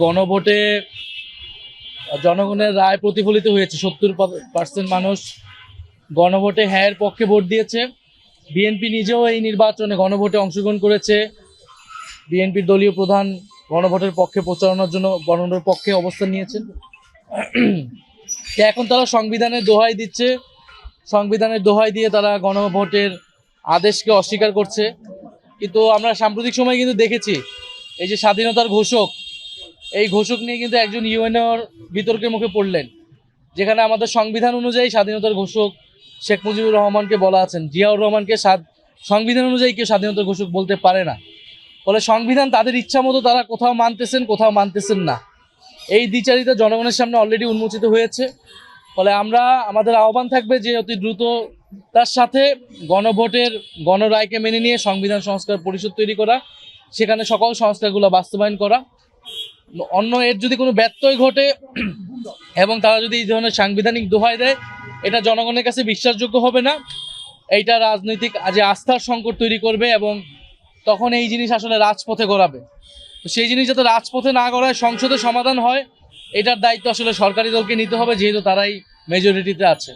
গণভোটে জনগণের রায় প্রতিফলিত হয়েছে। 70% মানুষ গণভোটে হ্যাঁর পক্ষে ভোট দিয়েছে। বিএনপি নিজেও এই নির্বাচনে গণভোটে অংশগ্রহণ করেছে। বিএনপির দলীয় প্রধান গণভোটের পক্ষে প্রচারণার জন্য গণভোটের পক্ষে অবস্থান নিয়েছেন। এখন তারা সংবিধানের দোহাই দিচ্ছে, সংবিধানের দোহাই দিয়ে তারা গণভোটের আদেশকে অস্বীকার করছে। কিন্তু আমরা সাম্প্রতিক সময় কিন্তু দেখেছি, এই যে স্বাধীনতার ঘোষক, এই ঘোষক নিয়ে কিন্তু একজন ইউএনওর বিতর্কের মুখে পড়লেন, যেখানে আমাদের সংবিধান অনুযায়ী স্বাধীনতার ঘোষক শেখ মুজিবুর রহমানকে বলা আছেন, জিয়াউর রহমানকে সংবিধান অনুযায়ী কেউ স্বাধীনতার ঘোষক বলতে পারে না। ফলে সংবিধান তাদের ইচ্ছা মতো তারা কোথাও মানতেছেন, কোথাও মানতেছেন না। এই দ্বিচারিতা জনগণের সামনে অলরেডি উন্মোচিত হয়েছে। ফলে আমাদের আহ্বান থাকবে যে অতি দ্রুত তার সাথে গণভোটের গণরায়কে মেনে নিয়ে সংবিধান সংস্কার পরিষদ তৈরি করা, সেখানে সকল সংস্কারগুলো বাস্তবায়ন করা। অন্য এর যদি কোনো ব্যত্যয় ঘটে এবং তারা যদি এই ধরনের সাংবিধানিক দোহাই দেয়, এটা জনগণের কাছে বিশ্বাসযোগ্য হবে না। এইটা রাজনৈতিক আস্থার সংকট তৈরি করবে এবং তখন এই জিনিস আসলে রাজপথে গড়াবে। তো সেই জিনিস যাতে রাজপথে না গড়ায়, সংসদে সমাধান হয়, এটার দায়িত্ব আসলে সরকারি দলকে নিতে হবে, যেহেতু তারাই মেজরিটিতে আছে।